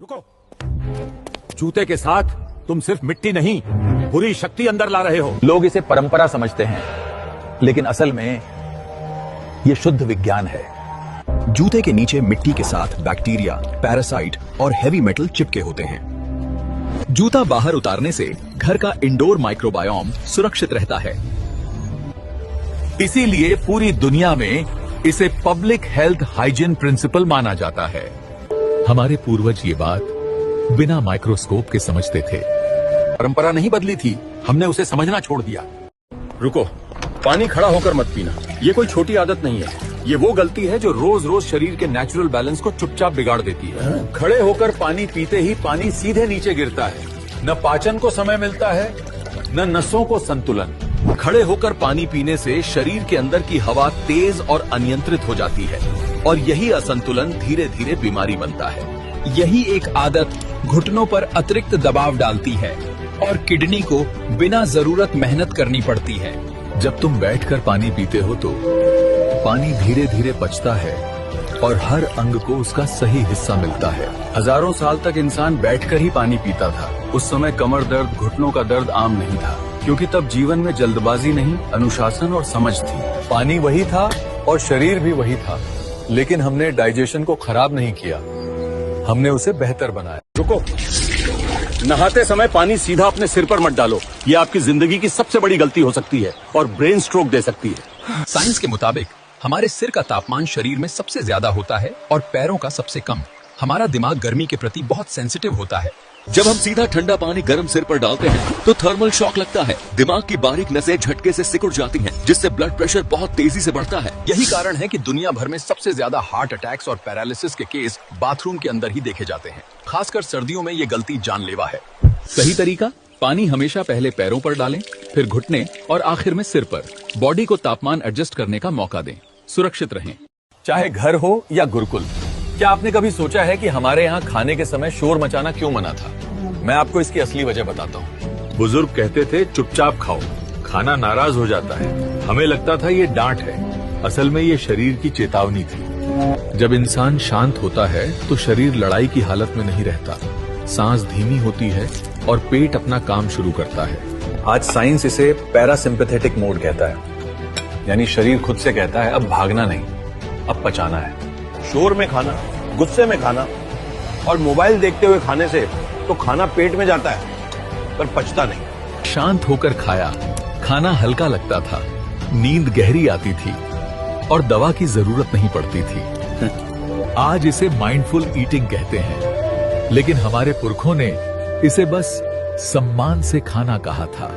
रुको। जूते के साथ तुम सिर्फ मिट्टी नहीं, बुरी शक्ति अंदर ला रहे हो। लोग इसे परंपरा समझते हैं, लेकिन असल में यह शुद्ध विज्ञान है। जूते के नीचे मिट्टी के साथ बैक्टीरिया, पैरासाइट और हेवी मेटल चिपके होते हैं। जूता बाहर उतारने से घर का इंडोर माइक्रोबायोम सुरक्षित रहता है। इसीलिए पूरी दुनिया में इसे पब्लिक हेल्थ हाइजीन प्रिंसिपल माना जाता है। हमारे पूर्वज ये बात बिना माइक्रोस्कोप के समझते थे। परंपरा नहीं बदली थी, हमने उसे समझना छोड़ दिया। रुको, पानी खड़ा होकर मत पीना। ये कोई छोटी आदत नहीं है, ये वो गलती है जो रोज रोज शरीर के नेचुरल बैलेंस को चुपचाप बिगाड़ देती है। खड़े होकर पानी पीते ही पानी सीधे नीचे गिरता है। न पाचन को समय मिलता है, न नसों को संतुलन। खड़े होकर पानी पीने से शरीर के अंदर की हवा तेज और अनियंत्रित हो जाती है, और यही असंतुलन धीरे धीरे बीमारी बनता है। यही एक आदत घुटनों पर अतिरिक्त दबाव डालती है और किडनी को बिना जरूरत मेहनत करनी पड़ती है। जब तुम बैठकर पानी पीते हो तो पानी धीरे धीरे पचता है और हर अंग को उसका सही हिस्सा मिलता है। हजारों साल तक इंसान बैठकर ही पानी पीता था। उस समय कमर दर्द, घुटनों का दर्द आम नहीं था, क्योंकि तब जीवन में जल्दबाजी नहीं, अनुशासन और समझ थी। पानी वही था और शरीर भी वही था, लेकिन हमने डाइजेशन को खराब नहीं किया, हमने उसे बेहतर बनाया। रुको, नहाते समय पानी सीधा अपने सिर पर मत डालो। ये आपकी जिंदगी की सबसे बड़ी गलती हो सकती है और ब्रेन स्ट्रोक दे सकती है। साइंस के मुताबिक हमारे सिर का तापमान शरीर में सबसे ज्यादा होता है और पैरों का सबसे कम। हमारा दिमाग गर्मी के प्रति बहुत सेंसिटिव होता है। जब हम सीधा ठंडा पानी गर्म सिर पर डालते हैं तो थर्मल शॉक लगता है। दिमाग की बारीक नसें झटके से सिकुड़ जाती हैं, जिससे ब्लड प्रेशर बहुत तेजी से बढ़ता है। यही कारण है कि दुनिया भर में सबसे ज्यादा हार्ट अटैक्स और पैरालिसिस के केस बाथरूम के अंदर ही देखे जाते हैं। खासकर सर्दियों में ये गलती जानलेवा है। सही तरीका, पानी हमेशा पहले पैरों पर डालें, फिर घुटने और आखिर में सिर पर। बॉडी को तापमान एडजस्ट करने का मौका दें। सुरक्षित रहें, चाहे घर हो या गुरुकुल। क्या आपने कभी सोचा है कि हमारे यहाँ खाने के समय शोर मचाना क्यों मना था? मैं आपको इसकी असली वजह बताता हूँ। बुजुर्ग कहते थे चुपचाप खाओ, खाना नाराज हो जाता है। हमें लगता था ये डांट है, असल में ये शरीर की चेतावनी थी। जब इंसान शांत होता है तो शरीर लड़ाई की हालत में नहीं रहता, सांस धीमी होती है और पेट अपना काम शुरू करता है। आज साइंस इसे पैरासिम्पैथेटिक मोड कहता है, यानी शरीर खुद से कहता है अब भागना नहीं, अब पचाना है। शोर में खाना, गुस्से में खाना और मोबाइल देखते हुए खाने से तो खाना पेट में जाता है पर पचता नहीं। शांत होकर खाया, खाना हल्का लगता था, नींद गहरी आती थी और दवा की जरूरत नहीं पड़ती थी। आज इसे माइंडफुल ईटिंग कहते हैं, लेकिन हमारे पुरखों ने इसे बस सम्मान से खाना कहा था।